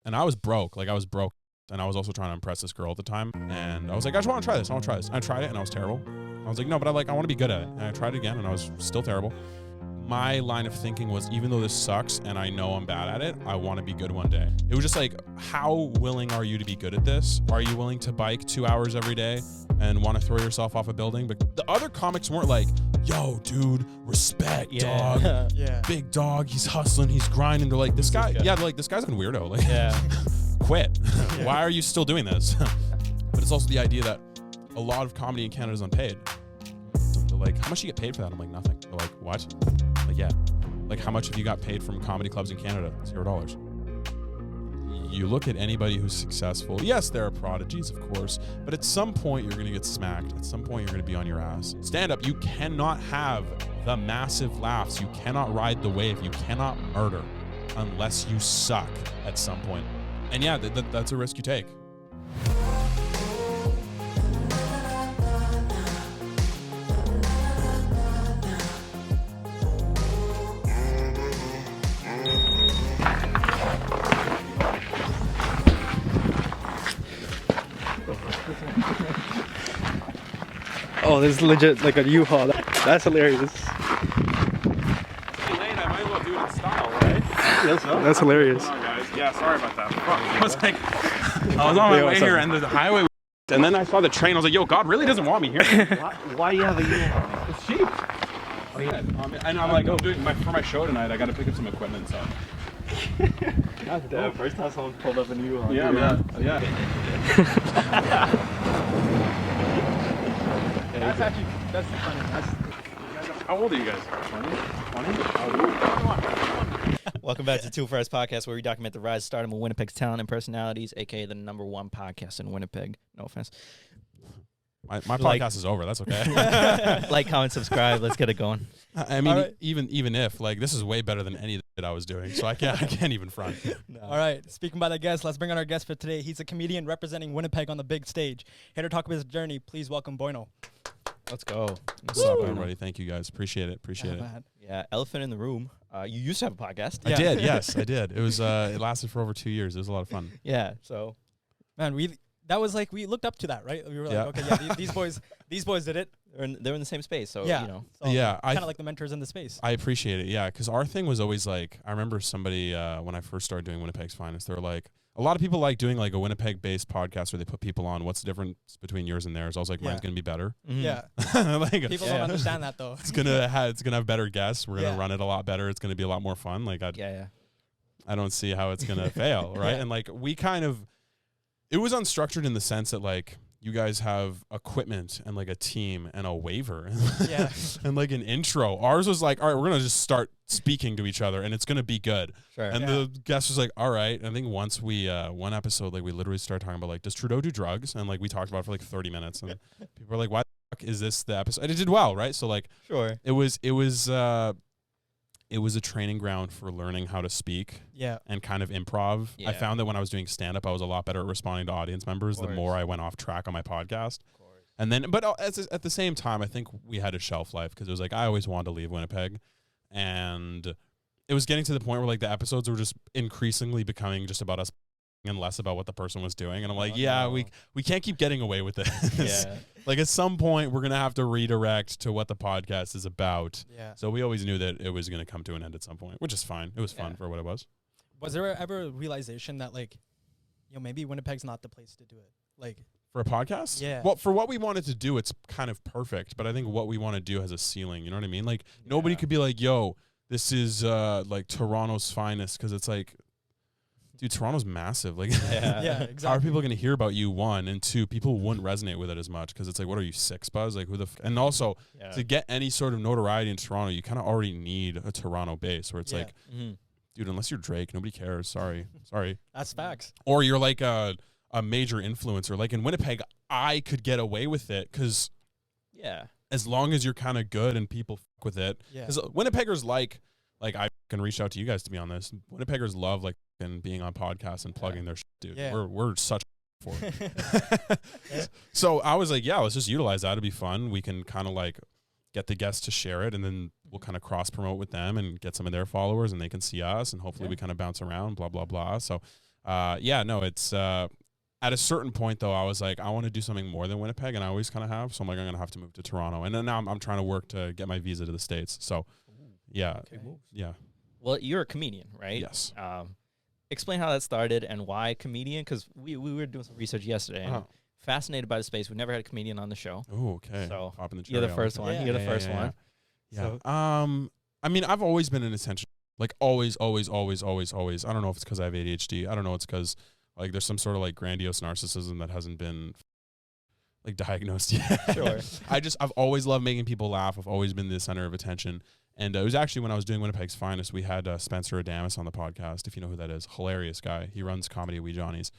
And I was broke. Like, I was broke. And I was also trying to impress this girl at the time. And I was like, I just want to try this. I want to try this. And I tried it, and I was terrible. I was like, no, but I want to be good at it. And I tried it again, and I was still terrible. My line of thinking was, even though this sucks and I know I'm bad at it, I want to be good one day. It was just like, how willing are you to be good at this? Are you willing to bike 2 hours every day and want to throw yourself off a building? But the other comics weren't like, yo, dude, respect, dog. Big dog, he's hustling, he's grinding. They're like, this guy, they're like, this guy's a weirdo. Like, quit. Why are you still doing this? But it's also the idea that a lot of comedy in Canada is unpaid. So they're like, how much do you get paid for that? I'm like, nothing. They're like, what? I'm like, yeah. Like, how much have you got paid from comedy clubs in Canada? $0. You look at anybody who's successful. Yes, there are prodigies, of course, but at some point you're going to get smacked. At some point you're going to be on your ass. Stand up, you cannot have the massive laughs. You cannot ride the wave. You cannot murder unless you suck at some point. And yeah, that's a risk you take. Oh, this is legit like a U-Haul. That's hilarious. It's too late. I might as well do it in style, right? That's hilarious. Come on, guys. Yeah, sorry about that. I was like, I was on my way here, and the highway, and then I saw the train. I was like, yo, God really doesn't want me here. Why you have a U-Haul? It's cheap. Oh, yeah. And I'm like, I'm doing for my show tonight. I got to pick up some equipment, so. God damn, first time someone pulled up a U-Haul. Yeah, man. Yeah. That's funny. How old are you guys? 20? 20? Oh, Welcome back to Two First Podcast, where we document the rise, stardom of Winnipeg's talent and personalities, aka the #1 podcast in Winnipeg. No offense. my podcast is over. That's okay. Like, comment, subscribe. Let's get it going. I mean, even if like this is way better than any that I was doing, so I can't even front. No. All right, speaking by the guest, let's bring on our guest for today. He's a comedian representing Winnipeg on the big stage. Here to talk about his journey, please welcome Bueno. Let's go. What's up, everybody? Thank you, guys. Appreciate it. Yeah, elephant in the room. You used to have a podcast. I did. Yes, I did. It was. It lasted for over 2 years. It was a lot of fun. Yeah. So, man, we looked up to that, right? We were like, okay, yeah, these boys did it. they're in the same space, so yeah, you know. So yeah, kind of like the mentors in the space. I appreciate it. Yeah, because our thing was always like, I remember somebody when I first started doing Winnipeg's Finest, they were like, a lot of people like doing like a Winnipeg-based podcast where they put people on. What's the difference between yours and theirs? I was like, mine's gonna be better. Mm-hmm. Yeah, like, people don't understand that though. It's gonna have better guests. We're gonna run it a lot better. It's gonna be a lot more fun. Like, I don't see how it's gonna fail, right? And like, it was unstructured in the sense that like, you guys have equipment and like a team and a waiver and like an intro. Ours was like, all right, we're going to just start speaking to each other and it's going to be good. Sure. And the guest was like, all right. And I think once we, one episode, like we literally started talking about like, does Trudeau do drugs? And like, we talked about it for like 30 minutes and people were like, why the fuck is this the episode? And it did well, right? So like, sure. It was a training ground for learning how to speak and kind of improv. Yeah. I found that when I was doing stand-up, I was a lot better at responding to audience members the more I went off track on my podcast. And then, but at the same time, I think we had a shelf life because it was like, I always wanted to leave Winnipeg. And it was getting to the point where like the episodes were just increasingly becoming just about us and less about what the person was doing. And I'm like, we can't keep getting away with this. Yeah. Like at some point we're going to have to redirect to what the podcast is about. Yeah. So we always knew that it was going to come to an end at some point, which is fine. It was fun for what it was. Was there ever a realization that like, maybe Winnipeg's not the place to do it? Like for a podcast? Yeah. Well, for what we wanted to do, it's kind of perfect, but I think what we want to do has a ceiling. You know what I mean? Like nobody could be like, yo, this is like Toronto's finest. Cause it's like, dude, Toronto's massive. Like, exactly. How are people going to hear about you? One, and two, people wouldn't resonate with it as much because it's like, what are you, six, Buzz? Like, who the? And also, to get any sort of notoriety in Toronto, you kind of already need a Toronto base where it's like, dude, unless you're Drake, nobody cares. Sorry. That's facts. Or you're like a major influencer. Like in Winnipeg, I could get away with it because, as long as you're kind of good and people fuck with it. Because Winnipeggers like I can reach out to you guys to be on this. Winnipeggers love like and being on podcasts and plugging their shit, dude. Yeah. We're such for it. So I was like, let's just utilize that. It'd be fun. We can kind of like get the guests to share it, and then we'll kind of cross promote with them and get some of their followers, and they can see us, and hopefully we kind of bounce around, blah blah blah. So Yeah, no, it's at a certain point though, I was like, I want to do something more than Winnipeg, and I always kind of have. So I'm like, I'm gonna have to move to Toronto, and then now I'm trying to work to get my visa to the States. So, yeah, yeah, Well, you're a comedian, right? yes. Explain how that started and why comedian, because we were doing some research yesterday and fascinated by the space. We never had a comedian on the show. Oh, okay. So Popping the you're the cherry, I first like one. Yeah. You're the first one. Yeah. So- I mean, I've always been an attention, like always. I don't know if it's because I have ADHD. I don't know. It's because like there's some sort of like grandiose narcissism that hasn't been like diagnosed yet. Sure. I've always loved making people laugh. I've always been the center of attention. And it was actually when I was doing Winnipeg's Finest, we had Spencer Adamus on the podcast, if you know who that is. Hilarious guy. He runs comedy at Wee Johnny's.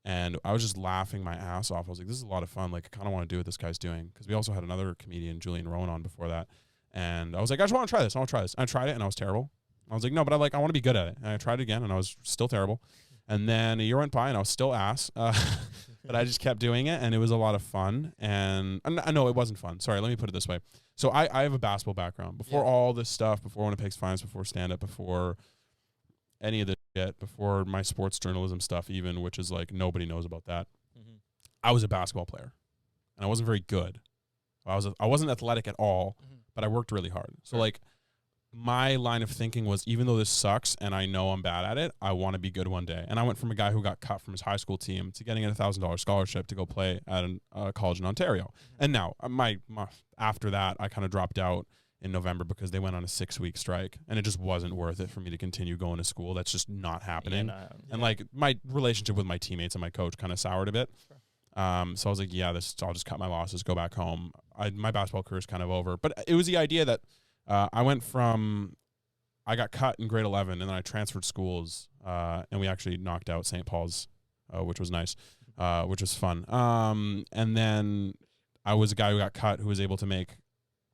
And I was just laughing my ass off. I was like, this is a lot of fun. Like, I kind of want to do what this guy's doing. Because we also had another comedian, Julian Rowan, on before that. And I was like, I just want to try this. I want to try this. And I tried it, and I was terrible. I was like, no, but I want to be good at it. And I tried it again, and I was still terrible. And then a year went by, and I was still ass. But I just kept doing it, and it was a lot of fun. And I know it wasn't fun. Sorry, let me put it this way. So I have a basketball background. Before all this stuff, before Winnipeg's Finest, before stand-up, before any of this shit, before my sports journalism stuff even, which is like nobody knows about that, I was a basketball player. And I wasn't very good. I wasn't athletic at all, but I worked really hard. So like my line of thinking was, even though this sucks and I know I'm bad at it, I want to be good one day. And I went from a guy who got cut from his high school team to getting a $1,000 scholarship to go play at a college in Ontario. And now after that, I kind of dropped out in November because they went on a 6-week strike, and it just wasn't worth it for me to continue going to school. That's just not happening. And like my relationship with my teammates and my coach kind of soured a bit. So I was like, yeah, I'll just cut my losses, go back home. My basketball career is kind of over. But it was the idea that I got cut in grade 11, and then I transferred schools, and we actually knocked out St. Paul's, which was nice, which was fun. And then I was a guy who got cut who was able to make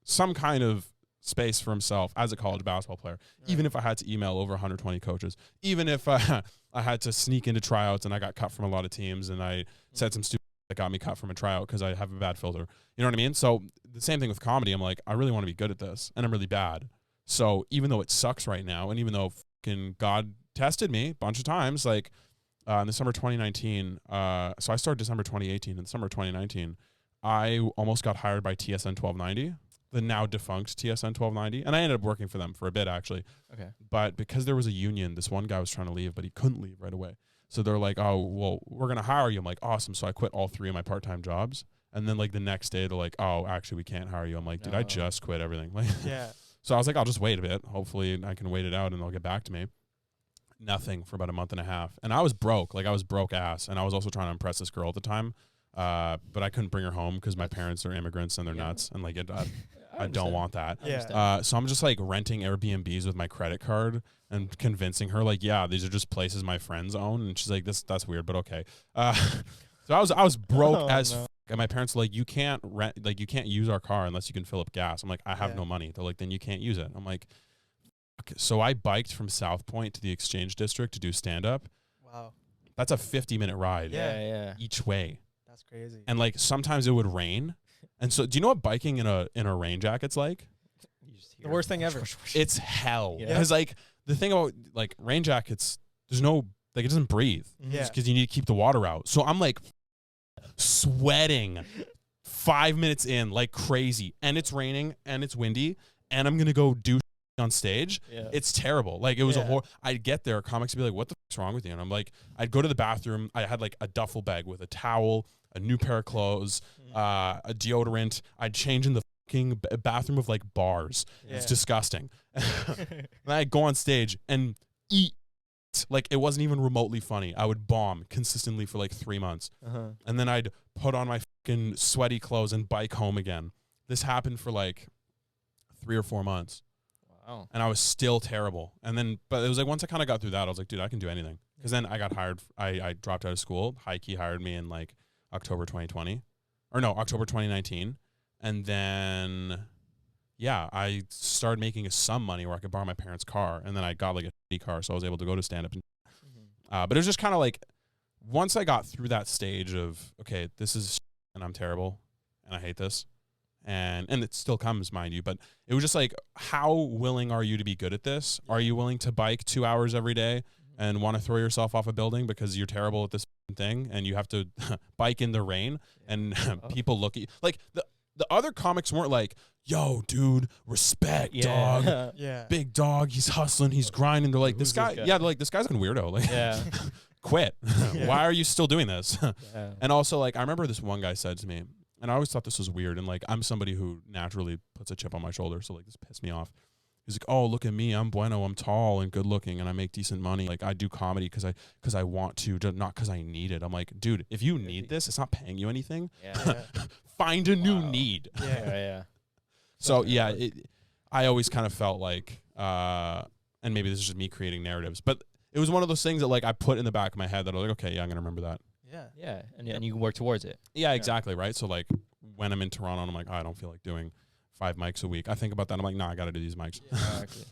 some kind of space for himself as a college basketball player, even if I had to email over 120 coaches, even if I had to sneak into tryouts and I got cut from a lot of teams and I said some stupid that got me cut from a tryout because I have a bad filter. You know what I mean? So the same thing with comedy. I'm like, I really want to be good at this, and I'm really bad. So even though it sucks right now, and even though fucking God tested me a bunch of times, like in the summer 2019, so I started December 2018. In the summer 2019, I almost got hired by TSN 1290, the now defunct TSN 1290, and I ended up working for them for a bit actually. Okay. But because there was a union, this one guy was trying to leave, but he couldn't leave right away. So they're like, oh, well, we're going to hire you. I'm like, awesome. So I quit all 3 of my part-time jobs. And then like the next day they're like, oh, actually we can't hire you. I'm like, dude, I just quit everything. Like, Yeah. So I was like, I'll just wait a bit. Hopefully I can wait it out and they'll get back to me. Nothing for about a month and a half. And I was broke. Like I was broke ass. And I was also trying to impress this girl at the time. But I couldn't bring her home because my parents are immigrants and they're nuts. And like I don't want that. Yeah. So I'm just like renting Airbnbs with my credit card and convincing her like, yeah, these are just places my friends own. And she's like, that's weird, but okay. So I was broke as fuck. And my parents were like, you can't rent, like you can't use our car unless you can fill up gas. I'm like, I have no money. They're like, then you can't use it. I'm like, fuck. So I biked from South Point to the Exchange District to do stand-up. Wow. That's a 50-minute ride Yeah. each way. That's crazy. And like sometimes it would rain. And so do you know what biking in a rain jacket's like? The worst thing ever. It's hell. Yeah. Because like the thing about like rain jackets, there's no, like it doesn't breathe. Yeah. Because you need to keep the water out. So I'm like sweating 5 minutes in like crazy, and it's raining and it's windy, and I'm gonna go do on stage. It's terrible. Like it was I'd get there, comics would be like, what the fuck's wrong with you? And I'm like, I'd go to the bathroom. I had like a duffel bag with a towel, a new pair of clothes, a deodorant. I'd change in the fucking bathroom of like bars. It's disgusting. And I'd go on stage and eat. Like it wasn't even remotely funny. I would bomb consistently for like 3 months. And then I'd put on my fucking sweaty clothes and bike home again. This happened for like 3 or 4 months. Wow. And I was still terrible. And then, but it was like once I kind of got through that, I was like, dude, I can do anything. Because then I got hired. I dropped out of school. Heike hired me in like October 2020. Or no, October 2019. And then, yeah, I started making some money where I could borrow my parents' car. And then I got like a shitty car, so I was able to go to stand-up. But it was just kind of like, once I got through that stage of, okay, this is and I'm terrible and I hate this. And it still comes, mind you, but it was just like, how willing are you to be good at this? Are you willing to bike 2 hours every day and want to throw yourself off a building because you're terrible at this thing and you have to bike in the rain and people look at you like the other comics weren't like, yo, dude, respect, dog. Yeah. Big dog, he's hustling, he's grinding. They're like, this guy, yeah, they're like, this guy's a weirdo. Like, quit. Why are you still doing this? And also, like, I remember this one guy said to me, and I always thought this was weird, and like, I'm somebody who naturally puts a chip on my shoulder, so like, this pissed me off. He's like, oh, look at me, I'm Bueno, I'm tall and good looking, and I make decent money. Like, I do comedy because I want to, not because I need it. I'm like, dude, if you need this, it's not paying you anything. Find a new need. So yeah, I always kind of felt like, and maybe this is just me creating narratives, but it was one of those things that like I put in the back of my head that I was like, okay, yeah, I'm gonna remember that. And you can work towards it. Yeah, exactly, right? So like when I'm in Toronto and I'm like, oh, I don't feel like doing 5 mics a week. I think about that. I'm like, nah, I got to do these mics.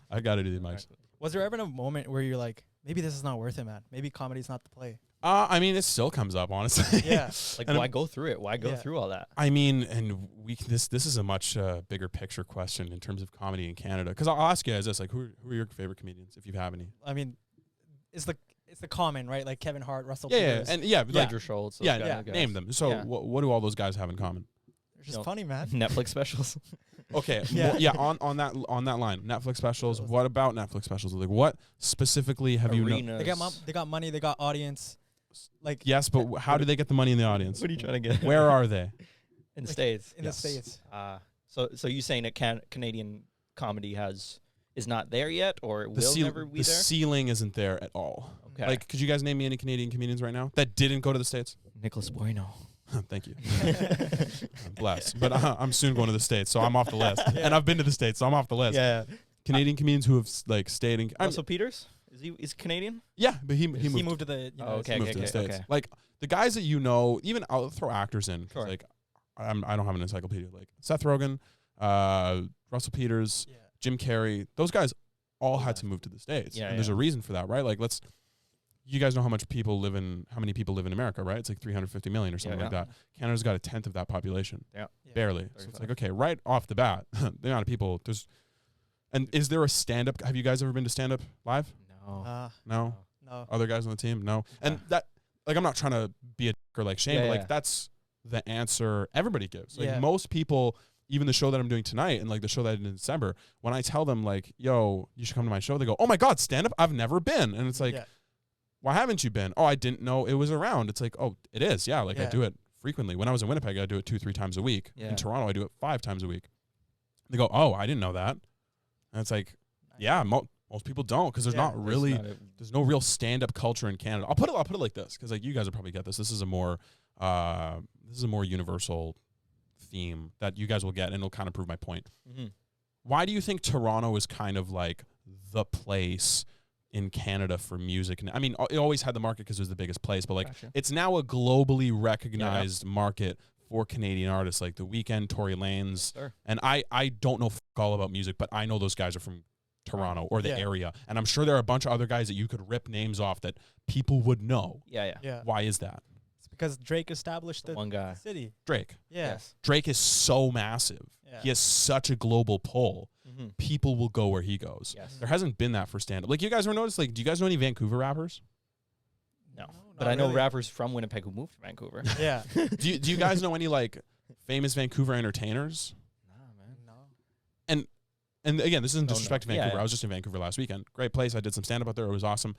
I got to do these mics. Was there ever a moment where you're like, maybe this is not worth it, man? Maybe comedy's not the play. I mean, it still comes up, honestly. Like, why go through it? Why go through all that? I mean, and this is a much bigger picture question in terms of comedy in Canada. Because I'll ask you guys this: like, who are your favorite comedians, if you have any? I mean, it's the common, right? Like Kevin Hart, Russell Peters. and Roger Schultz. Name them. So what do all those guys have in common? They're just funny, man. Netflix specials. Okay. On that line, Netflix specials. What about Netflix specials? Like, what specifically have you known? They got money. They got audience. Like, yes, but how do they get the money in the audience? What are you trying to get? Where are they? In the States. In the States. So you saying that Canadian comedy is not there yet, or will never be there? The ceiling isn't there at all. Okay. Like, could you guys name me any Canadian comedians right now that didn't go to the States? Nicolas Bueno. Thank you. I'm blessed. But I'm soon going to the States, so I'm off the list. And I've been to the States, so I'm off the list. Canadian comedians who have like stayed in. Russell Peters? Is Canadian? Yeah, but he moved to the. moved to the States. Like the guys that you know, even I'll throw actors in. Sure. Like I don't have an encyclopedia. Like Seth Rogen, Russell Peters, Jim Carrey. Those guys all had to move to the States. And there's a reason for that, right? Like you guys know how many people live in America, right? It's like 350 million or something like that. Canada's got 1/10 of that population. Barely. So it's like, okay, right off the bat, the amount of people and is there a stand-up? Have you guys ever been to stand-up live? No. Other guys on the team? No. And that, like, I'm not trying to be a dick or like shame, but like that's the answer everybody gives. Like most people, even the show that I'm doing tonight and like the show that I did in December, when I tell them like, yo, you should come to my show, they go, oh my God, stand-up? I've never been. And it's like, why haven't you been? Oh, I didn't know it was around. It's like, oh, it is. Yeah. Like I do it frequently. When I was in Winnipeg, I do it 2-3 times a week. In Toronto, I do it 5 times a week. They go, oh, I didn't know that. And it's like, most people don't, because there's not really, there's no real stand-up culture in Canada. I'll put it like this, because like you guys will probably get this. This is a more universal theme that you guys will get, and it'll kind of prove my point. Why do you think Toronto is kind of like the place in Canada for music? I mean, it always had the market because it was the biggest place, but like it's now a globally recognized market for Canadian artists, like The Weeknd, Tory Lanez. And I don't know all about music, but I know those guys are from Toronto or the area. And I'm sure there are a bunch of other guys that you could rip names off that people would know. Why is that? It's because Drake established the one guy. City. Drake. Yes. Drake is so massive. He has such a global pull. People will go where he goes. There hasn't been that for stand-up. Like, you guys ever noticed, like, do you guys know any Vancouver rappers? No. But I know rappers from Winnipeg who moved to Vancouver. Do you guys know any, like, famous Vancouver entertainers? Nah, man. No. And again, this isn't disrespect to Vancouver. I was just in Vancouver last weekend. Great place. I did some stand-up out there. It was awesome.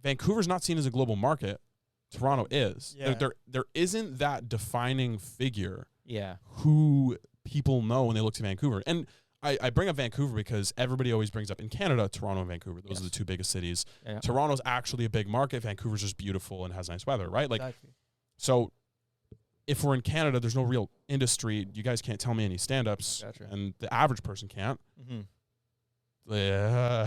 Vancouver's not seen as a global market. Toronto is. There isn't that defining figure who people know when they look to Vancouver. And I bring up Vancouver because everybody always brings up, in Canada, Toronto and Vancouver. Those are the 2 biggest cities. Toronto's actually a big market. Vancouver's just beautiful and has nice weather, right? Like, so if we're in Canada, there's no real industry. You guys can't tell me any stand-ups, and the average person can't. But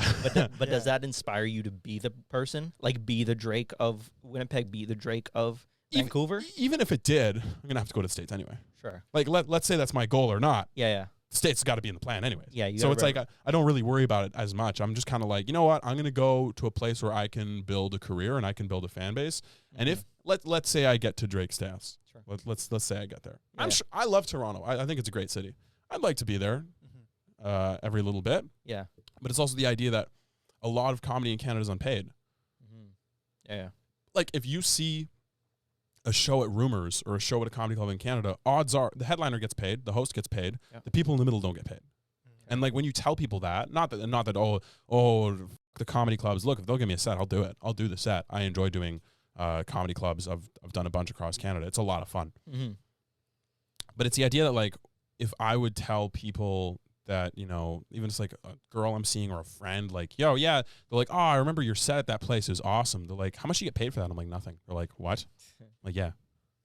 does that inspire you to be the person? Like, be the Drake of Winnipeg, be the Drake of Vancouver? Even if it did, I'm going to have to go to the States anyway. Sure. Like, let's say that's my goal or not. The States got to be in the plan anyways. So it's like I don't really worry about it as much. I'm just kind of like, you know what? I'm going to go to a place where I can build a career and I can build a fan base. And if let's say I get to Drake's status. Let's say I get there. I'm sure I love Toronto. I think it's a great city. I'd like to be there every little bit. Yeah. But it's also the idea that a lot of comedy in Canada is unpaid. Yeah. Like if you see a show at Rumors or a show at a comedy club in Canada, odds are the headliner gets paid, the host gets paid, the people in the middle don't get paid. And like when you tell people that, not that oh the comedy clubs, look, if they'll give me a set, I'll do it. I'll do the set. I enjoy doing comedy clubs. I've done a bunch across Canada. It's a lot of fun. But it's the idea that like if I would tell people that, you know, even just like a girl I'm seeing or a friend, like, yo, yeah, they're like, oh, I remember your set at that place is awesome. They're like, how much do you get paid for that? I'm like, nothing. They're like, what? Like, yeah.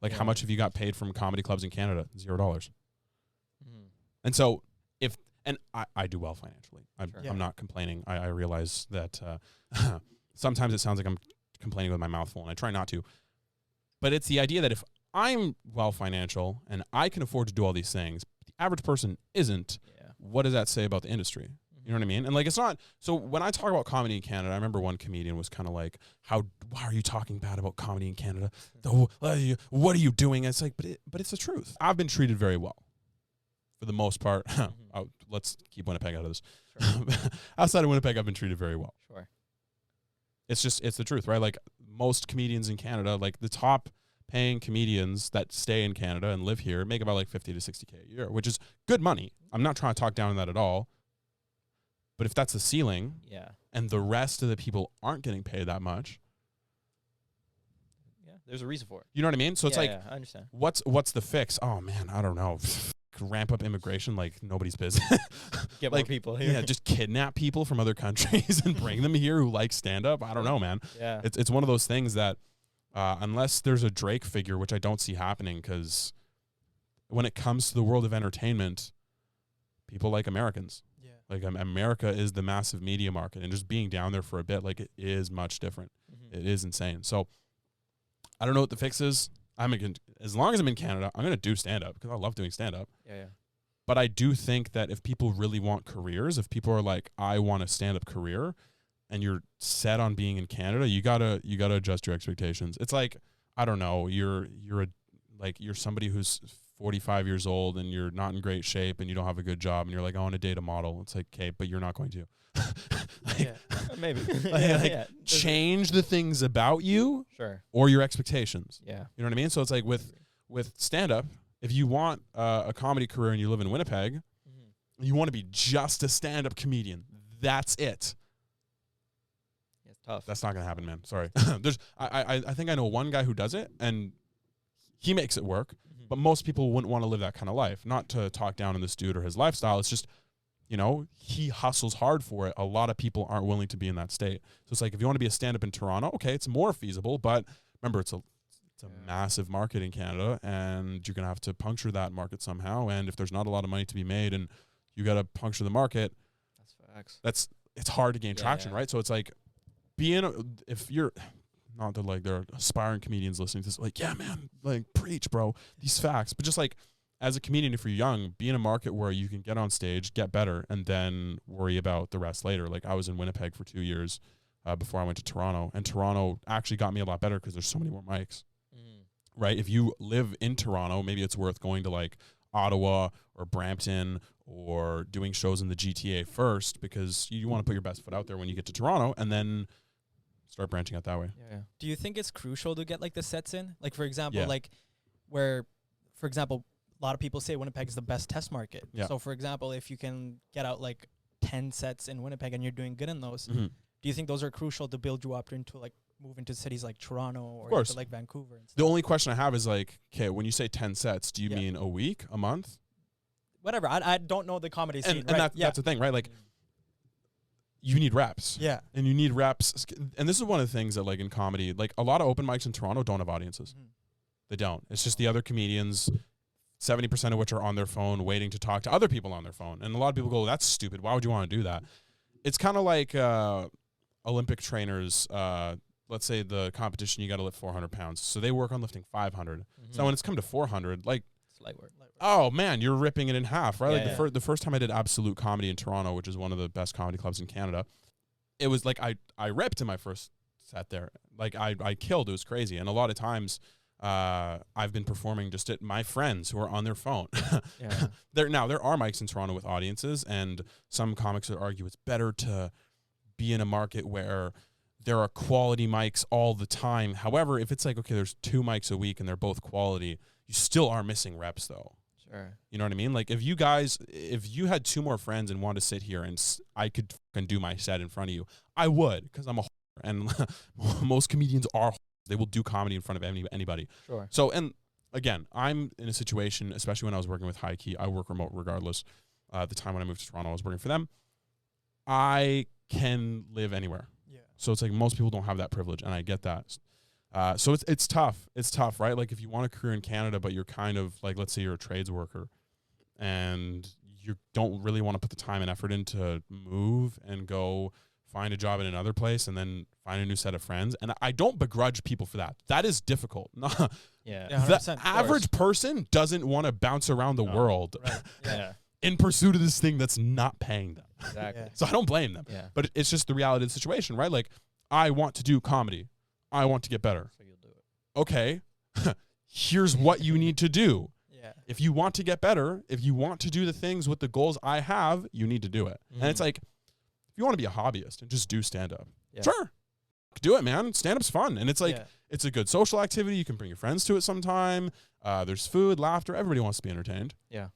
Like, how much have you got paid from comedy clubs in Canada? $0. And so and I do well financially. I'm not complaining. I realize that sometimes it sounds like I'm complaining with my mouth full, and I try not to. But it's the idea that if I'm well financial and I can afford to do all these things, but the average person isn't, what does that say about the industry? You know what I mean? And like, it's not, so when I talk about comedy in Canada, I remember one comedian was kind of like, why are you talking bad about comedy in Canada? What are you doing? It's like, but it's the truth. I've been treated very well for the most part. Let's keep Winnipeg out of this. Sure. Outside of Winnipeg, I've been treated very well. Sure. It's the truth, right? Like most comedians in Canada, like the top paying comedians that stay in Canada and live here make about like 50 to 60K a year, which is good money. I'm not trying to talk down on that at all. But if that's the ceiling, and the rest of the people aren't getting paid that much, there's a reason for it. You know what I mean? So it's like, I understand. What's the fix? Oh man, I don't know. Ramp up immigration like nobody's business. Get like, more people here. Yeah, just kidnap people from other countries and bring them here who like stand-up. I don't know, man. Yeah. It's one of those things that unless there's a Drake figure, which I don't see happening, because when it comes to the world of entertainment, people like Americans. Yeah. Like America is the massive media market, and just being down there for a bit, like it is much different. It is insane. So I don't know what the fix is. As long as I'm in Canada, I'm going to do stand-up because I love doing stand-up. Yeah. But I do think that if people really want careers, if people are like, I want a stand-up career, and you're set on being in Canada, you gotta adjust your expectations. It's like, I don't know, you're somebody who's 45 years old and you're not in great shape and you don't have a good job and you're like, I want to date a model. It's like, okay, but you're not going to. Maybe. Change the things about you, or your expectations. Yeah, you know what I mean. So it's like with stand up, if you want a comedy career and you live in Winnipeg, you want to be just a stand up comedian. That's it. Yeah, it's tough. That's not gonna happen, man. Sorry. I think I know one guy who does it and he makes it work. But most people wouldn't want to live that kind of life. Not to talk down on this dude or his lifestyle. It's just, you know, he hustles hard for it. A lot of people aren't willing to be in that state. So it's like, if you want to be a stand-up in Toronto, okay, it's more feasible. But remember, it's a massive market in Canada, and you're going to have to puncture that market somehow. And if there's not a lot of money to be made and you got to puncture the market, that's facts. It's hard to gain traction, right? So it's like, if you're... Not that like there are aspiring comedians listening to this, like, yeah, man, like preach, bro, these facts. But just like as a comedian, if you're young, be in a market where you can get on stage, get better, and then worry about the rest later. Like I was in Winnipeg for 2 years before I went to Toronto, and Toronto actually got me a lot better because there's so many more mics. Right? If you live in Toronto, maybe it's worth going to like Ottawa or Brampton or doing shows in the GTA first, because you want to put your best foot out there when you get to Toronto, and then start branching out that way. Yeah. Do you think it's crucial to get like the sets in? Like for example, a lot of people say Winnipeg is the best test market. Yeah. So for example, if you can get out like 10 sets in Winnipeg and you're doing good in those, do you think those are crucial to build you up into like move into cities like Toronto or like Vancouver and stuff? The only question I have is like, okay, when you say 10 sets, do you mean a week, a month? Whatever. I don't know the comedy scene. And that's the thing, right? Like, you need reps. Yeah. And you need reps. And this is one of the things that, like, in comedy, like, a lot of open mics in Toronto don't have audiences. They don't. It's just the other comedians, 70% of which are on their phone waiting to talk to other people on their phone. And a lot of people go, that's stupid. Why would you want to do that? It's kind of like Olympic trainers. Let's say the competition, you got to lift 400 pounds. So they work on lifting 500. So when it's come to 400, like, light work. Oh man, you're ripping it in half, right? The first time I did Absolute Comedy in Toronto, which is one of the best comedy clubs in Canada, it was like I ripped in my first set there. Like I killed. It was crazy. And a lot of times I've been performing just at my friends who are on their phone. There are mics in Toronto with audiences, and some comics would argue it's better to be in a market where there are quality mics all the time. However, if it's like, okay, there's 2 mics a week and they're both quality, you still are missing reps though. Sure. You know what I mean? Like if you had 2 more friends and wanted to sit here and I could fucking do my set in front of you, I would, because I'm a and most comedians are. They will do comedy in front of anybody. Sure. So, and again, I'm in a situation, especially when I was working with High Key, I work remote regardless. The time when I moved to Toronto, I was working for them. I can live anywhere. Yeah. So it's like most people don't have that privilege, and I get that. So it's tough. It's tough, right? Like if you want a career in Canada, but you're kind of like, let's say you're a trades worker, and you don't really want to put the time and effort in to move and go find a job in another place and then find a new set of friends. And I don't begrudge people for that. That is difficult. Yeah. The average person doesn't want to bounce around the world Right. Yeah. in pursuit of this thing that's not paying them. Exactly. Yeah. So I don't blame them. Yeah. But it's just the reality of the situation, right? Like, I want to do comedy. I want to get better. So you'll do it. Okay, here's what you need to do. Yeah. If you want to get better, if you want to do the things with the goals I have, you need to do it. And it's like, if you want to be a hobbyist and just do stand-up, sure, do it, man. Stand-up's fun. And it's like, it's a good social activity. You can bring your friends to it sometime. There's food, laughter. Everybody wants to be entertained. Yeah.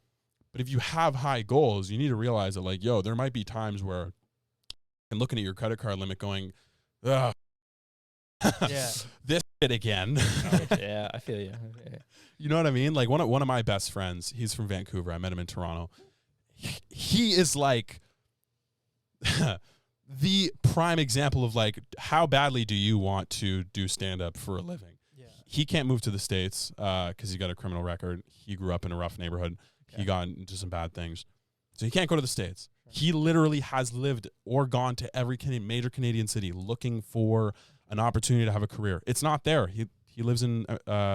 But if you have high goals, you need to realize that, like, yo, there might be times where and looking at your credit card limit going, ugh, Yeah. this shit again. Yeah, I feel you. You know what I mean? Like one of my best friends, he's from Vancouver. I met him in Toronto. He is like the prime example of like, how badly do you want to do stand-up for a living? Yeah. He can't move to the States because he got a criminal record. He grew up in a rough neighborhood. Okay. He got into some bad things. So he can't go to the States. He literally has lived or gone to every major Canadian city looking for an opportunity to have a career. It's not there. He lives in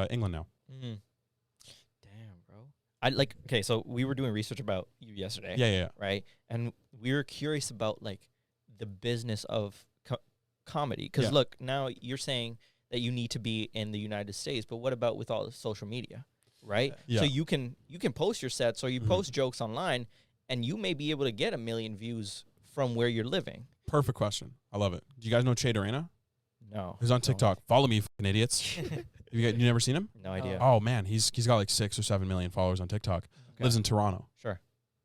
England now. Mm-hmm. Damn, bro. Okay, so we were doing research about you yesterday. Yeah. Right? And we were curious about like the business of comedy. Because look, now you're saying that you need to be in the United States, but what about with all the social media? Right? Yeah. So you can post your sets or you post jokes online and you may be able to get 1 million views from where you're living. Perfect question. I love it. Do you guys know Che Arena? No. He's on TikTok. Follow me, you fucking idiots. You never seen him? No idea. Oh man, he's got like 6 or 7 million followers on TikTok. Okay. Lives in Toronto. Sure.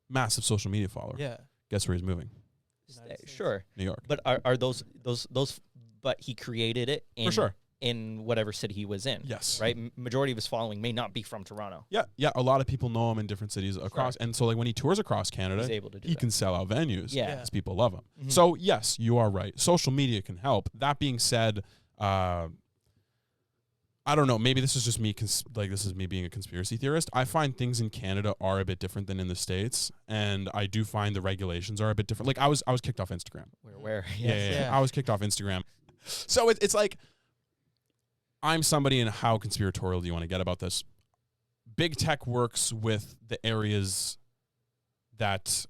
Massive social media follower. Yeah. Guess where he's moving? Sure. New York. But are those but he created it in For sure. in whatever city he was in. Yes. Right? Majority of his following may not be from Toronto. Yeah. A lot of people know him in different cities across. And so like when he tours across Canada, He's able to do he that. can sell out venues. Yeah. Because people love him. Mhm. So yes, you are right. Social media can help. That being said, I don't know. Maybe this is just me. This is me being a conspiracy theorist. I find things in Canada are a bit different than in the States, and I do find the regulations are a bit different. Like I was kicked off Instagram. Where? Yeah. I was kicked off Instagram. So it's like I'm somebody, and how conspiratorial do you want to get about this? Big tech works with the areas that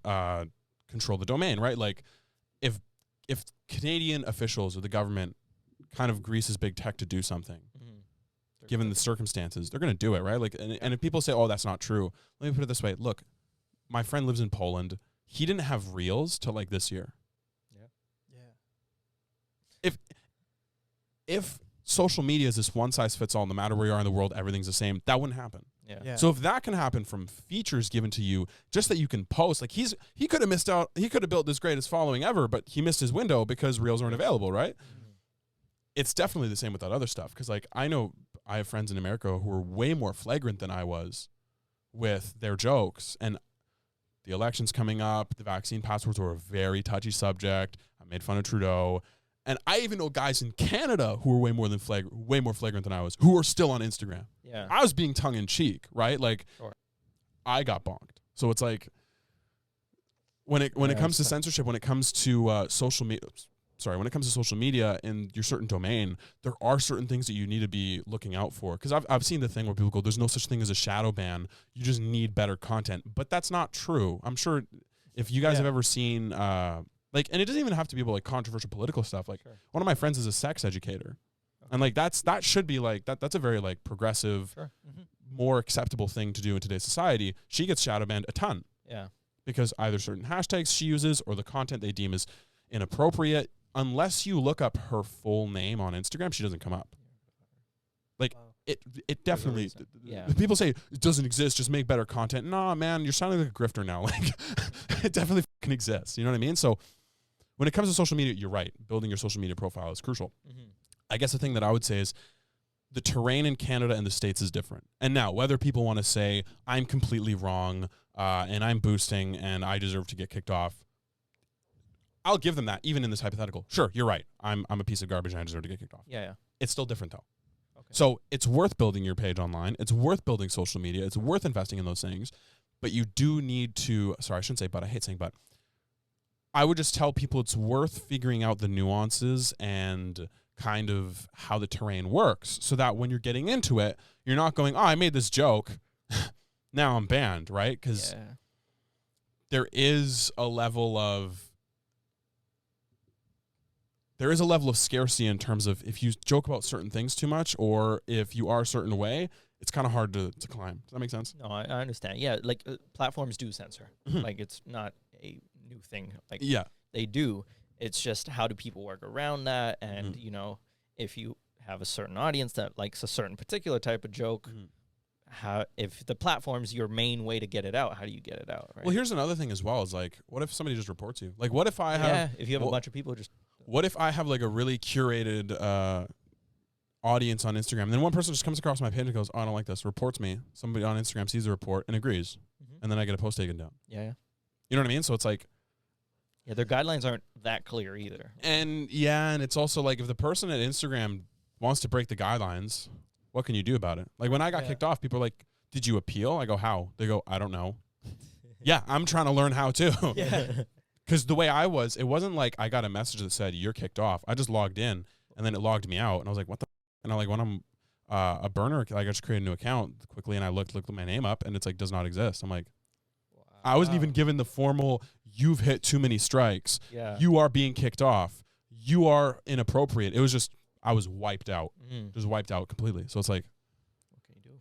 control the domain, right? Like if Canadian officials or the government kind of greases big tech to do something, given the circumstances, they're going to do it, right? Like, and if people say, oh, that's not true, let me put it this way. Look, my friend lives in Poland. He didn't have reels till like this year. Yeah. If social media is this one size fits all, no matter where you are in the world, everything's the same, that wouldn't happen. Yeah. So if that can happen from features given to you, just that you can post, like he could have missed out. He could have built this greatest following ever, but he missed his window because reels weren't available, right? It's definitely the same with that other stuff. Because like I know I have friends in America who are way more flagrant than I was with their jokes. And the election's coming up. The vaccine passports were a very touchy subject. I made fun of Trudeau. And I even know guys in Canada who are way more flagrant than I was, who are still on Instagram. Yeah. I was being tongue in cheek, right? Like I got bonked. So it's like when it comes to censorship, when it comes to social media, when it comes to social media in your certain domain, there are certain things that you need to be looking out for. Because I've seen the thing where people go, there's no such thing as a shadow ban. You just need better content. But that's not true. I'm sure if you guys have ever seen, and it doesn't even have to be about like controversial political stuff. Like one of my friends is a sex educator. And like that should be like, that's a very like progressive, more acceptable thing to do in today's society. She gets shadow banned a ton. Yeah. Because either certain hashtags she uses or the content they deem as inappropriate. unless you look up her full name on Instagram, she doesn't come up. Like, it definitely, people say it doesn't exist, just make better content. Nah, man, you're sounding like a grifter now. Like, it definitely fucking exists. You know what I mean? So when it comes to social media, you're right. Building your social media profile is crucial. I guess the thing that I would say is the terrain in Canada and the States is different. And now, whether people want to say, I'm completely wrong, and I'm boosting, and I deserve to get kicked off, I'll give them that, even in this hypothetical. Sure, you're right. I'm a piece of garbage and I deserve to get kicked off. Yeah. It's still different, though. Okay. So it's worth building your page online. It's worth building social media. It's worth investing in those things. But you do need to, sorry, I shouldn't say but, I hate saying but. I would just tell people it's worth figuring out the nuances and kind of how the terrain works so that when you're getting into it, you're not going, oh, I made this joke. Now I'm banned, right? Because there is a level of scarcity in terms of if you joke about certain things too much or if you are a certain way, it's kind of hard to climb. Does that make sense? No, I understand. Yeah, like platforms do censor. Like it's not a new thing. Like they do. It's just how do people work around that? And, you know, if you have a certain audience that likes a certain particular type of joke, how if the platform's your main way to get it out, how do you get it out? Right? Well, here's another thing as well is like, what if somebody just reports you? Like, what if I have... if you have a bunch of people just... What if I have like a really curated audience on Instagram, and then one person just comes across my page and goes, oh, I don't like this, reports me. Somebody on Instagram sees the report and agrees, and then I get a post taken down. Yeah. You know what I mean? So it's like... Yeah, their guidelines aren't that clear either. And it's also like if the person at Instagram wants to break the guidelines, what can you do about it? Like when I got kicked off, people are like, did you appeal? I go, how? They go, I don't know. Yeah, I'm trying to learn how too. Because the way I was, it wasn't like I got a message that said, you're kicked off. I just logged in and then it logged me out. And I was like, what the And I like when I'm a burner, like I just created a new account quickly and I looked my name up and it's like does not exist. I'm like, I wasn't even given the formal, you've hit too many strikes. Yeah. You are being kicked off. You are inappropriate. It was just, I was wiped out. Just wiped out completely. So it's like, what can you do?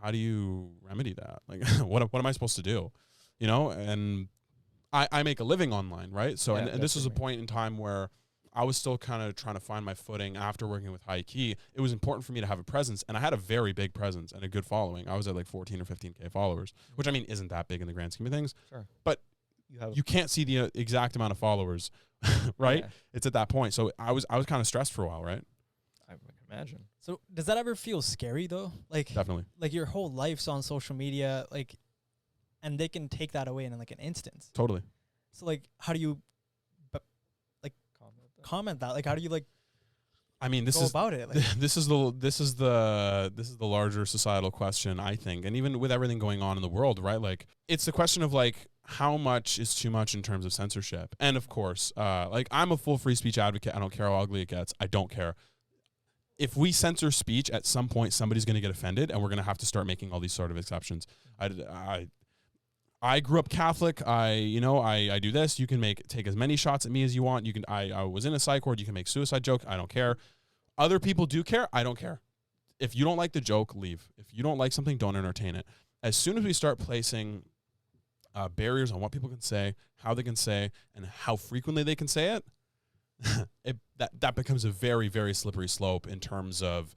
How do you remedy that? Like, what am I supposed to do? You know, and I make a living online, right? So, and this was a point in time where I was still kind of trying to find my footing after working with High Key. It was important for me to have a presence, and I had a very big presence and a good following. I was at like 14 or 15K followers, which I mean isn't that big in the grand scheme of things. Sure. But you can't see the exact amount of followers, right? Yeah. It's at that point. So I was kind of stressed for a while, right? I can imagine. So does that ever feel scary though? Like Definitely. Like your whole life's on social media, like, and they can take that away in like an instance. Totally. So like, how do you comment that? Like, how do you like? I mean, this go is about it. Like, this is the larger societal question, I think, and even with everything going on in the world, right? Like, it's the question of like how much is too much in terms of censorship, and of course, like I'm a full free speech advocate. I don't care how ugly it gets. I don't care. If we censor speech, at some point somebody's going to get offended, and we're going to have to start making all these sort of exceptions. I grew up Catholic. I do this. You can take as many shots at me as you want. You can. I was in a psych ward. You can make suicide joke. I don't care. Other people do care. I don't care. If you don't like the joke, leave. If you don't like something, don't entertain it. As soon as we start placing barriers on what people can say, how they can say, and how frequently they can say it, that becomes a very, very slippery slope in terms of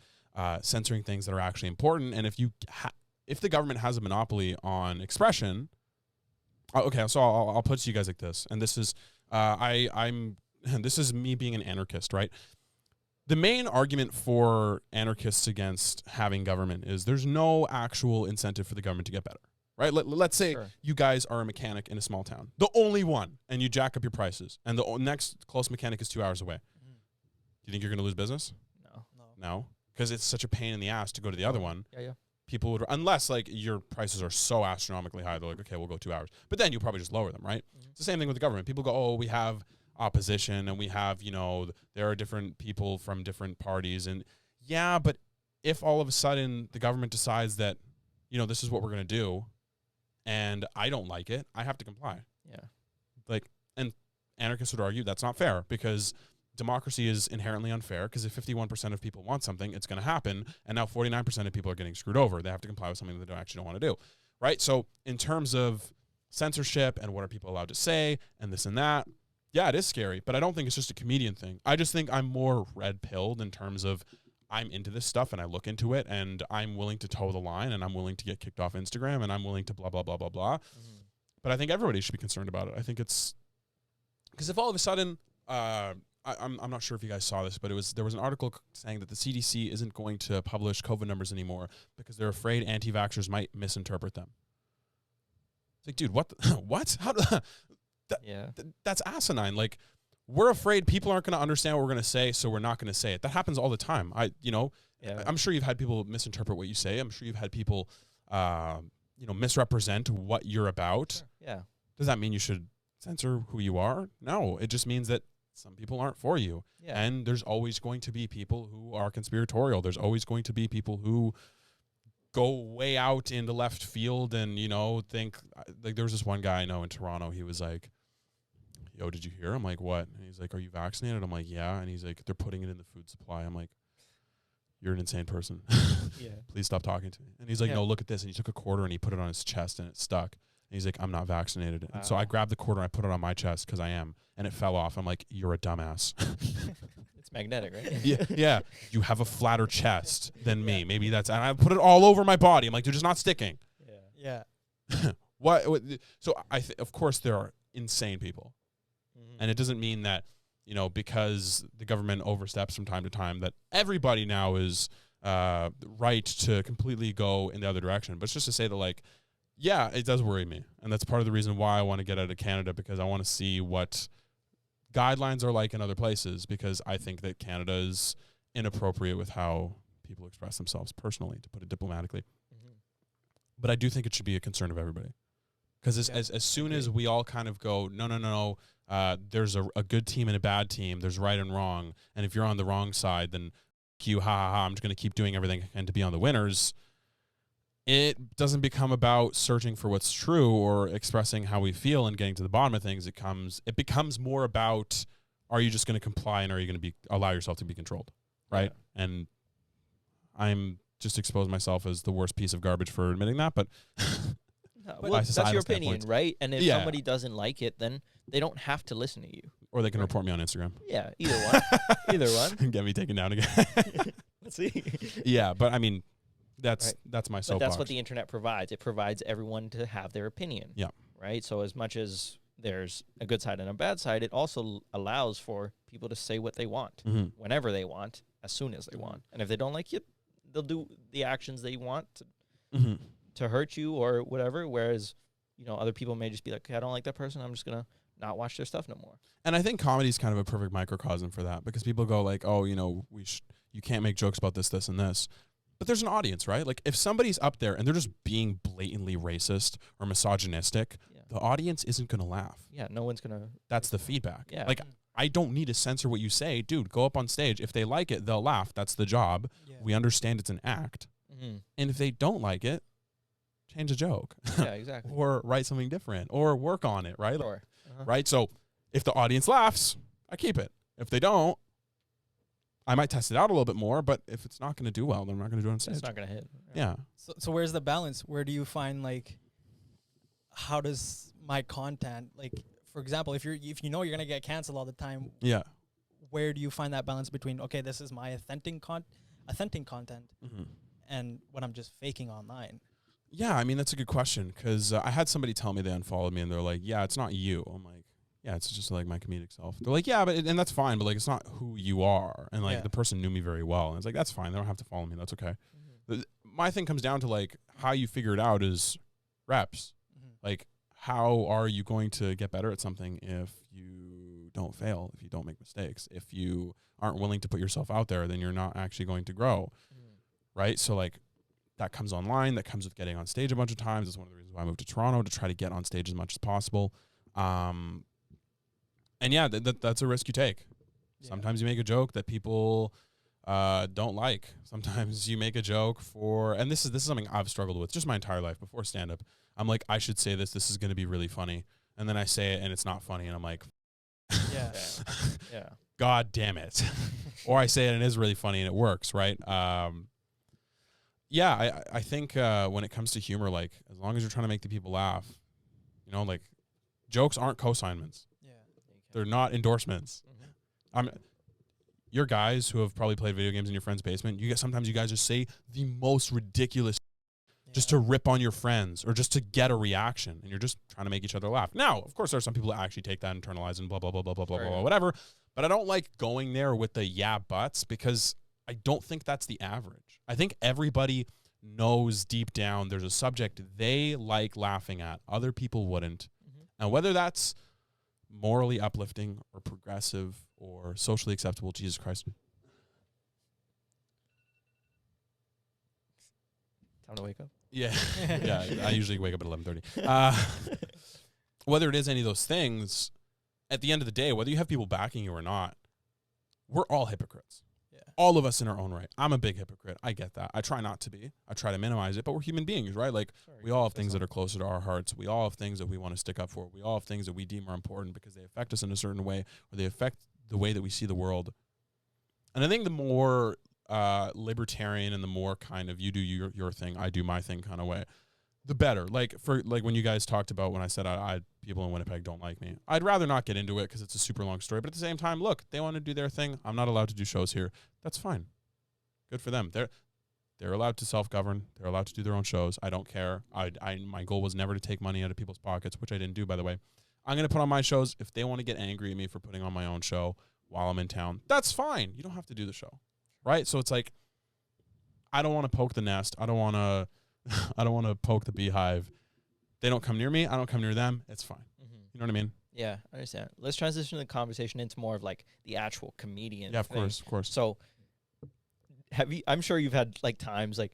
censoring things that are actually important. And if the government has a monopoly on expression. Okay, so I'll put it to you guys like this, and this is this is me being an anarchist, right? The main argument for anarchists against having government is there's no actual incentive for the government to get better, right? Let's say you guys are a mechanic in a small town, the only one, and you jack up your prices, and the next close mechanic is 2 hours away. Do you think you're going to lose business? No, because it's such a pain in the ass to go to the other one. Yeah. People would, unless like your prices are so astronomically high, they're like, okay, we'll go 2 hours. But then you probably just lower them, right? It's the same thing with the government. People go, oh, we have opposition and we have, there are different people from different parties. And yeah, but if all of a sudden the government decides that, this is what we're going to do and I don't like it, I have to comply. Yeah. Like, and anarchists would argue that's not fair because democracy is inherently unfair because if 51% of people want something, it's going to happen. And now 49% of people are getting screwed over. They have to comply with something that they actually don't want to do. Right. So in terms of censorship and what are people allowed to say and this and that, Yeah, it is scary, but I don't think it's just a comedian thing. I just think I'm more red-pilled in terms of I'm into this stuff and I look into it and I'm willing to toe the line and I'm willing to get kicked off Instagram and I'm willing to blah, blah, blah, blah, blah. Mm-hmm. But I think everybody should be concerned about it. I think it's because if all of a sudden, I'm not sure if you guys saw this, but there was an article saying that the CDC isn't going to publish COVID numbers anymore because they're afraid anti-vaxxers might misinterpret them. It's like, dude, what? What? How? That's asinine. Like, we're afraid people aren't going to understand what we're going to say, so we're not going to say it. That happens all the time. I'm sure you've had people misinterpret what you say. I'm sure you've had people, misrepresent what you're about. Sure. Yeah. Does that mean you should censor who you are? No, it just means that some people aren't for you. Yeah. And there's always going to be people who are conspiratorial. There's always going to be people who go way out into left field and, think, like, there was this one guy I know in Toronto. He was like, yo, did you hear? I'm like, what? And he's like, are you vaccinated? I'm like, yeah. And he's like, they're putting it in the food supply. I'm like, you're an insane person. Yeah. Please stop talking to me. And he's like, no, look at this. And he took a quarter and he put it on his chest and it stuck. And he's like, I'm not vaccinated. Wow. And so I grabbed the quarter and I put it on my chest because I am. And it fell off. I'm like, you're a dumbass. It's magnetic, right? Yeah. You have a flatter chest than me. Maybe that's, and I put it all over my body. I'm like, dude, it's not sticking. Yeah. What? So of course there are insane people. Mm-hmm. And it doesn't mean that, because the government oversteps from time to time, that everybody now is right to completely go in the other direction. But it's just to say that, like, yeah, it does worry me. And that's part of the reason why I want to get out of Canada, because I want to see what guidelines are like in other places, because I think that Canada is inappropriate with how people express themselves personally, to put it diplomatically. Mm-hmm. But I do think it should be a concern of everybody. Because as soon as we all kind of go, no, there's a good team and a bad team, there's right and wrong, and if you're on the wrong side, then I'm just going to keep doing everything I can to be on the winners. It doesn't become about searching for what's true or expressing how we feel and getting to the bottom of things. It becomes more about, are you just going to comply and are you going to allow yourself to be controlled, right? Yeah. And I'm just exposed myself as the worst piece of garbage for admitting that, but well, that's your opinion, right? And if somebody doesn't like it, then they don't have to listen to you. Or they can report me on Instagram. Yeah, either one. Either one. And get me taken down again. Let's see. Yeah, but I mean, that's my soapbox. But that's what the internet provides. It provides everyone to have their opinion. Yeah. Right? So as much as there's a good side and a bad side, it also allows for people to say what they want, whenever they want, as soon as they want. And if they don't like it, they'll do the actions they want to hurt you or whatever, whereas, other people may just be like, okay, I don't like that person, I'm just going to not watch their stuff no more. And I think comedy is kind of a perfect microcosm for that, because people go like, oh, you can't make jokes about this, this, and this. But there's an audience, right? Like, if somebody's up there and they're just being blatantly racist or misogynistic, the audience isn't going to laugh. Yeah, no one's going to. That's the feedback. Yeah. Like, I don't need to censor what you say. Dude, go up on stage. If they like it, they'll laugh. That's the job. Yeah. We understand it's an act. Mm-hmm. And if they don't like it, change a joke. Yeah, exactly. Or write something different or work on it, right? Sure. Right? So if the audience laughs, I keep it. If they don't, I might test it out a little bit more, but if it's not going to do well, then I'm not going to do it on stage. It's not going to hit. Yeah. So where's the balance? Where do you find, like, how does my content, like, for example, if you know you're going to get canceled all the time, where do you find that balance between, okay, this is my authentic content and what I'm just faking online? Yeah, I mean, that's a good question, because I had somebody tell me they unfollowed me and they're like, yeah, it's not you. I'm like, yeah, it's just like my comedic self. They're like, yeah, and that's fine, but like, it's not who you are. And like, the person knew me very well. And it's like, that's fine. They don't have to follow me. That's okay. My thing comes down to, like, how you figure it out is reps. Like, how are you going to get better at something if you don't fail, if you don't make mistakes? If you aren't willing to put yourself out there, then you're not actually going to grow. Right? So like, that comes online. That comes with getting on stage a bunch of times. That's one of the reasons why I moved to Toronto, to try to get on stage as much as possible. And yeah, that's a risk you take. Yeah. Sometimes you make a joke that people don't like. Sometimes you make a joke and this is something I've struggled with just my entire life before stand-up. I'm like, I should say this is going to be really funny. And then I say it and it's not funny. And I'm like, God damn it. Or I say it and it is really funny and it works, right? I think when it comes to humor, like, as long as you're trying to make the people laugh, like, jokes aren't co-assignments. They're not endorsements. You're guys who have probably played video games in your friend's basement. Sometimes you guys just say the most ridiculous just to rip on your friends or just to get a reaction, and you're just trying to make each other laugh. Now, of course, there are some people that actually take that, internalize, and blah, blah, blah, blah, blah, blah, blah, whatever. But I don't like going there with the yeah buts because I don't think that's the average. I think everybody knows deep down there's a subject they like laughing at. Other people wouldn't. And whether that's morally uplifting or progressive or socially acceptable, Jesus Christ. Time to wake up. Yeah. Yeah. I usually wake up at 11:30. Whether it is any of those things, at the end of the day, whether you have people backing you or not, we're all hypocrites. Yeah. All of us in our own right. I'm a big hypocrite. I get that. I try not to be. I try to minimize it, but we're human beings, right? Like, we all have things that are closer to our hearts. We all have things that we want to stick up for. We all have things that we deem are important because they affect us in a certain way, or they affect the way that we see the world. And I think the more libertarian and the more kind of you do your thing, I do my thing kind of way, the better. Like when you guys talked about when I said I people in Winnipeg don't like me, I'd rather not get into it because it's a super long story. But at the same time, look, they want to do their thing. I'm not allowed to do shows here. That's fine. Good for them. They're allowed to self-govern. They're allowed to do their own shows. I don't care. My goal was never to take money out of people's pockets, which I didn't do, by the way. I'm going to put on my shows. If they want to get angry at me for putting on my own show while I'm in town, that's fine. You don't have to do the show. Right? So it's like, I don't want to poke the nest. I don't want to poke the beehive. They don't come near me. I don't come near them. It's fine. You know what I mean? Yeah, I understand. Let's transition the conversation into more of like the actual comedian. Yeah, of thing. course, of course. So I'm sure you've had like times like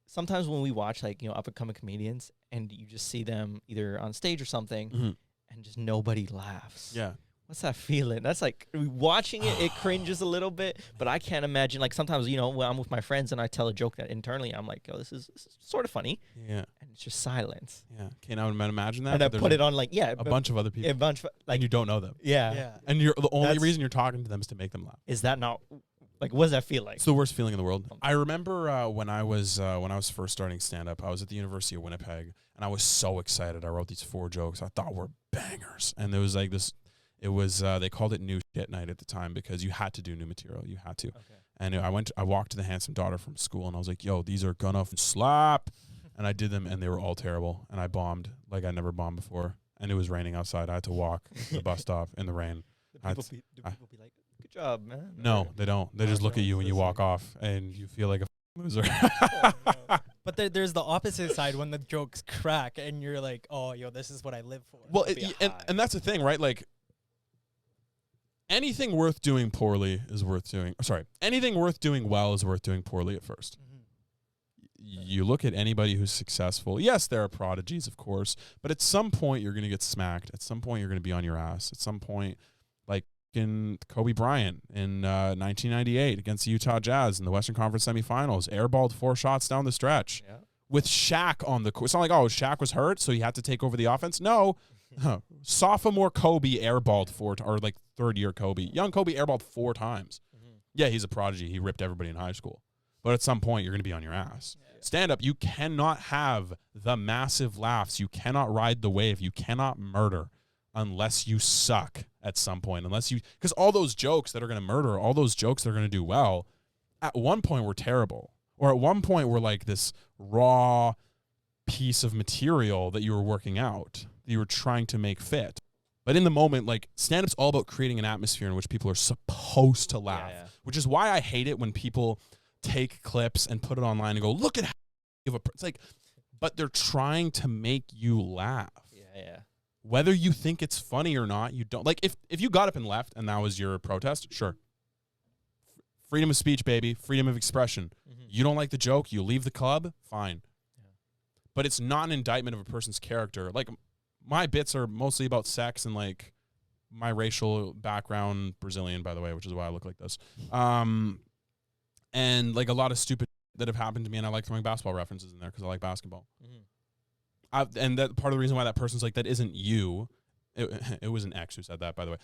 sometimes when we watch like, up and coming comedians and you just see them either on stage or something and just nobody laughs. Yeah. What's that feeling? That's like watching it cringes a little bit, but I can't imagine. Like sometimes, when I'm with my friends and I tell a joke that internally I'm like, "Yo, this is sort of funny." Yeah. And it's just silence. Yeah. Okay, now imagine that. And I put it on like, a bunch of other people. A bunch of, like, and you don't know them. Yeah. And the only reason you're talking to them is to make them laugh. Is that not like, what does that feel like? It's the worst feeling in the world. I remember when I was first starting stand-up, I was at the University of Winnipeg, and I was so excited. I wrote these 4 jokes I thought were bangers, and there was like this. It was they called it New Shit Night at the time because you had to do new material. You had to. Okay. And I walked to the Handsome Daughter from school, and I was like, "Yo, these are gonna slap," and I did them, and they were all terrible, and I bombed like I never bombed before, and it was raining outside. I had to walk to the bus stop in the rain. Do people be like, "Good job, man"? No, they don't. They just look at you when you walk off, and you feel like a loser. No. But there's the opposite side when the jokes crack, and you're like, "Oh, yo, this is what I live for." Well, and that's the thing, right? Like, anything worth doing poorly is worth doing. Anything worth doing well is worth doing poorly at first. You look at anybody who's successful. Yes, there are prodigies, of course, but at some point you're going to get smacked. At some point you're going to be on your ass. At some point, like in Kobe Bryant in 1998 against the Utah Jazz in the Western Conference semifinals, airballed 4 shots down the stretch with Shaq on the court. It's not like, oh, Shaq was hurt, so he had to take over the offense. No. Sophomore Kobe airballed 4 or like third-year Kobe. Young Kobe airballed 4 times. Yeah, he's a prodigy. He ripped everybody in high school. But at some point, you're going to be on your ass. Stand-up, you cannot have the massive laughs. You cannot ride the wave. You cannot murder unless you suck at some point. Because all those jokes that are going to murder, all those jokes that are going to do well, at one point were terrible. Or at one point were like this raw piece of material that you were working out, that you were trying to make fit. But in the moment, like, stand-up's all about creating an atmosphere in which people are supposed to laugh, which is why I hate it when people take clips and put it online and go, look at how it's like, but they're trying to make you laugh. Yeah. Whether you think it's funny or not, you don't. Like, if you got up and left and that was your protest, sure. Freedom of speech, baby. Freedom of expression. You don't like the joke, you leave the club, fine. But it's not an indictment of a person's character. Like, my bits are mostly about sex and, like, my racial background, Brazilian, by the way, which is why I look like this. And, like, a lot of stupid that have happened to me, and I like throwing basketball references in there because I like basketball. And that part of the reason why that person's like, that isn't you. It was an ex who said that, by the way.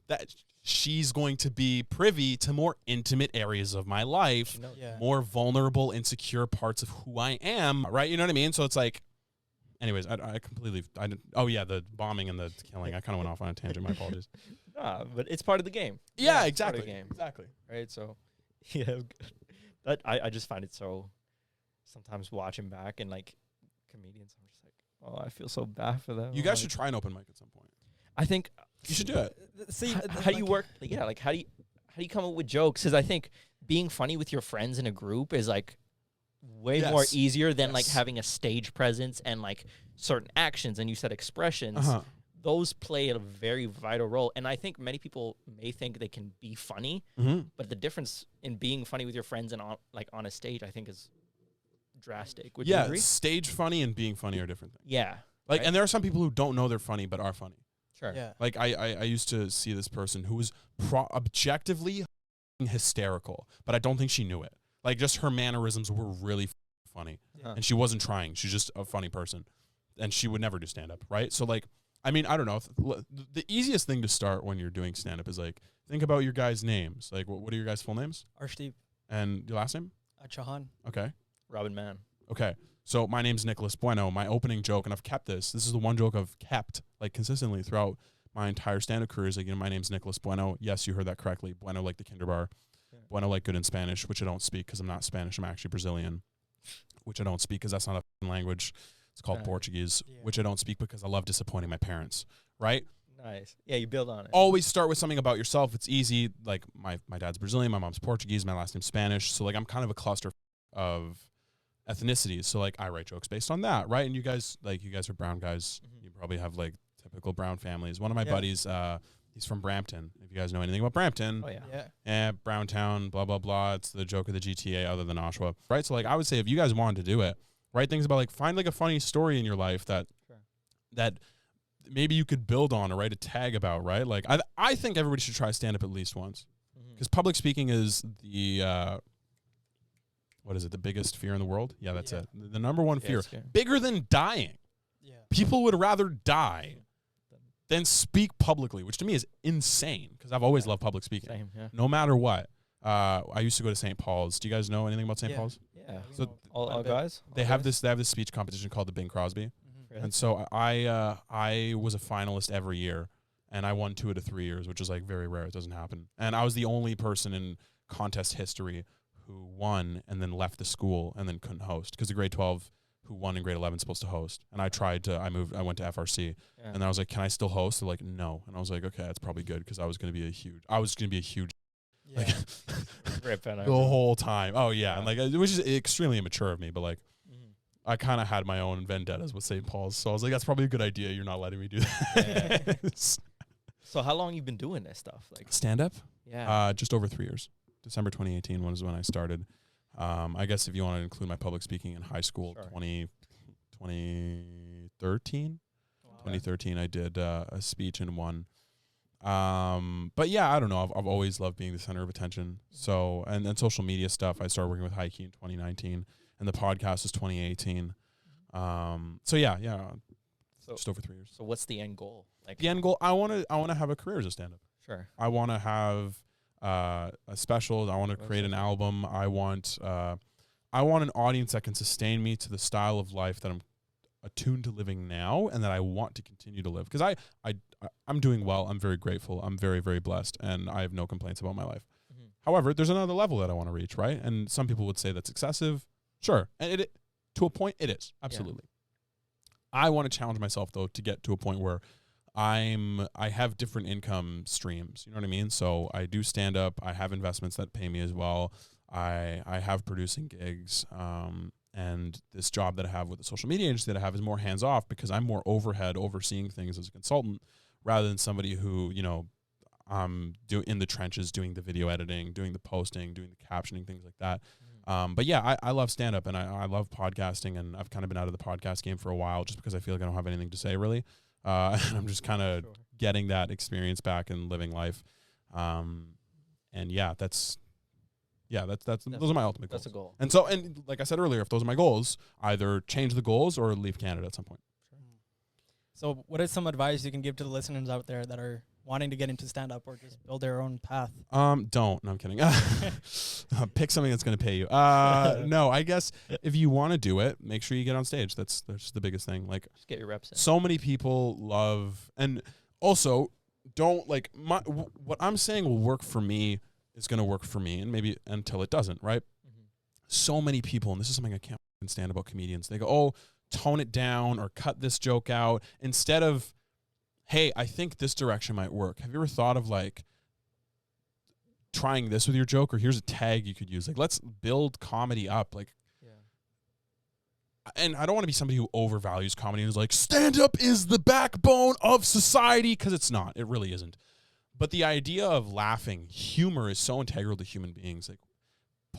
That she's going to be privy to more intimate areas of my life, more vulnerable, insecure parts of who I am, right? You know what I mean? So it's like, anyways, I completely, the bombing and the killing, I kind of went off on a tangent. My apologies. But it's part of the game. Yeah, it's part exactly. of the game, Exactly. right? So, yeah, that I just find it so. Sometimes watching back and like comedians, I'm just like, oh, I feel so bad for them. You guys should try an open mic at some point. I think You should do it. See, how do you work? Yeah, like how do you come up with jokes? Because I think being funny with your friends in a group is like way more easier than like having a stage presence and like certain actions. And you said expressions; those play a very vital role. And I think many people may think they can be funny, but the difference in being funny with your friends and on a stage, I think, is drastic. Would you agree? Stage funny and being funny are different things. Yeah, Like, right? and there are some people who don't know they're funny but are funny. Sure. Yeah. Like I used to see this person who was objectively hysterical, but I don't think she knew it. Like, just her mannerisms were really funny, and she wasn't trying. She's just a funny person, and she would never do stand up, right? So like, I mean, I don't know. The easiest thing to start when you're doing stand up is like, think about your guys' names. Like, what are your guys' full names? Arshdeep. And your last name? Chahan. Okay. Robin Mann. Okay. So my name's Nicolas Bueno. My opening joke, and I've kept this. This is the one joke I've kept like consistently throughout my entire stand-up career. Is like, my name's Nicolas Bueno. Yes, you heard that correctly. Bueno like the Kinder Bar. Yeah. Bueno like good in Spanish, which I don't speak because I'm not Spanish. I'm actually Brazilian, which I don't speak because that's not a language. It's called Portuguese, which I don't speak because I love disappointing my parents. Right? Nice. Yeah, you build on it. Always start with something about yourself. It's easy. Like my dad's Brazilian, my mom's Portuguese, my last name's Spanish. So like I'm kind of a cluster of ethnicities. So like I write jokes based on that, right? And you guys are brown guys. You probably have like typical brown families. One of my buddies, he's from Brampton. If you guys know anything about Brampton. Oh yeah. Yeah, Browntown, blah blah blah. It's the joke of the GTA other than Oshawa. Right? So like I would say if you guys wanted to do it, write things about like find like a funny story in your life that maybe you could build on or write a tag about, right? Like I think everybody should try stand up at least once. Because public speaking is the what is it? The biggest fear in the world? Yeah, that's it. The number one fear. Bigger than dying. Yeah. People would rather die than speak publicly, which to me is insane because I've always loved public speaking. Same, yeah. No matter what. I used to go to St. Paul's. Do you guys know anything about St. Paul's? Yeah. So all guys? They have this speech competition called the Bing Crosby. Really? And so I was a finalist every year, and I won 2 out of 3 years, which is like very rare. It doesn't happen. And I was the only person in contest history who won and then left the school and then couldn't host because the grade 12 who won in grade 11 is supposed to host. And I went to FRC and I was like, can I still host? They're like, no. And I was like, okay, that's probably good because I was going to be a huge like, the whole time. Oh yeah. And like, which is extremely immature of me, but like, I kind of had my own vendettas with St. Paul's. So I was like, that's probably a good idea. You're not letting me do that. Yeah. So how long you been doing this stuff? Like stand up? Yeah. Just over 3 years. December 2018 was when I started. I guess if you want to include my public speaking in high school, 2013. Wow. 2013, I did a speech and won. But yeah, I don't know. I've always loved being the center of attention. So, and then social media stuff, I started working with Heike in 2019, and the podcast was 2018. So yeah. So just over 3 years. So what's the end goal? Like the end goal, I want to have a career as a stand-up. Sure. I want to have a special. I want to create an album. I want an audience that can sustain me to the style of life that I'm attuned to living now and that I want to continue to live. Because I'm doing well. I'm very grateful. I'm very, very blessed. And I have no complaints about my life. However, there's another level that I want to reach, right? And some people would say that's excessive. Sure. And it to a point, it is. Absolutely. Yeah. I want to challenge myself, though, to get to a point where I have different income streams. You know what I mean? So I do stand up. I have investments that pay me as well. I have producing gigs. And this job that I have with the social media agency that I have is more hands off because I'm more overhead overseeing things as a consultant rather than somebody who, in the trenches, doing the video editing, doing the posting, doing the captioning, things like that. But yeah, I love stand up and I love podcasting, and I've kind of been out of the podcast game for a while just because I feel like I don't have anything to say really. And I'm just kind of getting that experience back and living life. And yeah, those are my ultimate goals. That's a goal. And so, and like I said earlier, if those are my goals, either change the goals or leave Canada at some point. So what is some advice you can give to the listeners out there that are wanting to get into stand-up or just build their own path? Don't. No, I'm kidding. Pick something that's going to pay you. No, I guess if you want to do it, make sure you get on stage. That's the biggest thing. Like, just get your reps in. So many people love, and also don't like what I'm saying will work for me is going to work for me, and maybe until it doesn't, right? Mm-hmm. So many people, and this is something I can't stand about comedians. They go, "Oh, tone it down or cut this joke out," instead of, "Hey, I think this direction might work." Have you ever thought of like trying this with your joke, or here's a tag you could use? Like, let's build comedy up. Like, and I don't want to be somebody who overvalues comedy and is like, stand-up is the backbone of society, because it's not. It really isn't. But the idea of laughing, humor is so integral to human beings. Like,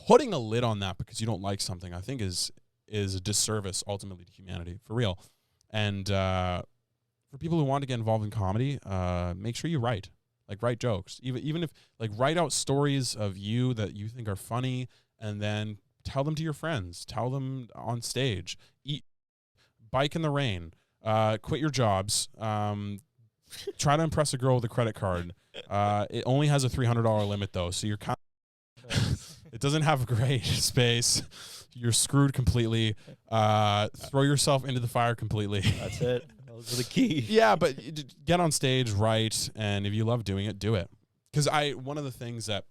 putting a lid on that because you don't like something, I think is a disservice ultimately to humanity, for real. And for people who want to get involved in comedy, make sure you write. Like, write jokes. Even if, like, write out stories of you that you think are funny, and then tell them to your friends. Tell them on stage. Bike in the rain. Quit your jobs. Try to impress a girl with a credit card. It only has a $300 limit, though, so you're kind of it doesn't have a great space. You're screwed completely. Throw yourself into the fire completely. That's it. Those are the key. Yeah, but get on stage, write, and if you love doing it, do it. Because one of the things that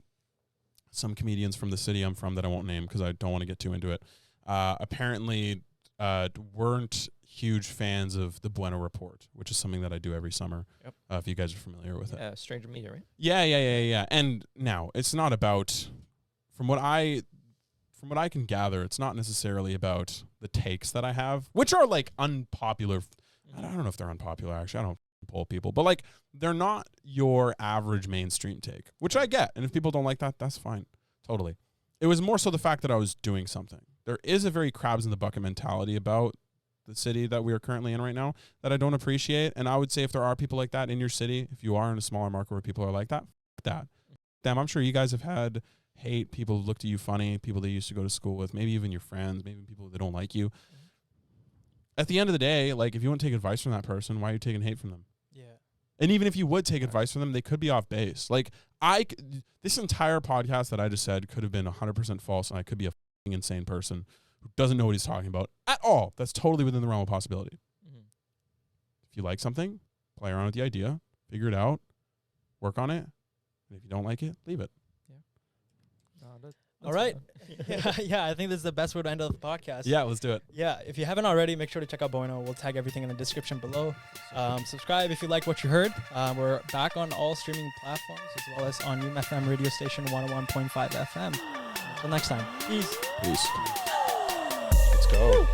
some comedians from the city I'm from, that I won't name because I don't want to get too into it, apparently weren't huge fans of the Bueno Report, which is something that I do every summer. Yep. If you guys are familiar with it. Yeah, Stranger Media, right? Yeah. And now it's not about, from what I can gather, it's not necessarily about the takes that I have, which are like unpopular. I don't know if they're unpopular, actually. I don't poll people, but like, they're not your average mainstream take, which I get. And if people don't like that, that's fine. Totally. It was more so the fact that I was doing something. There is a very crabs in the bucket mentality about the city that we are currently in right now that I don't appreciate. And I would say if there are people like that in your city, if you are in a smaller market where people are like that, damn, I'm sure you guys have had hate, people who looked at you funny, people that you used to go to school with, maybe even your friends, maybe people that don't like you. At the end of the day, like, if you want to take advice from that person, why are you taking hate from them? Yeah. And even if you would take advice from them, they could be off base. Like, this entire podcast that I just said could have been 100% false, and I could be a fucking insane person who doesn't know what he's talking about at all. That's totally within the realm of possibility. Mm-hmm. If you like something, play around with the idea, figure it out, work on it. And if you don't like it, leave it. Yeah. All right. yeah, I think this is the best way to end the podcast. Yeah, let's do it. Yeah, if you haven't already, make sure to check out Bueno. We'll tag everything in the description below. Subscribe if you like what you heard. We're back on all streaming platforms, as well as on UMFM radio station 101.5 FM. Until next time. Peace. Let's go.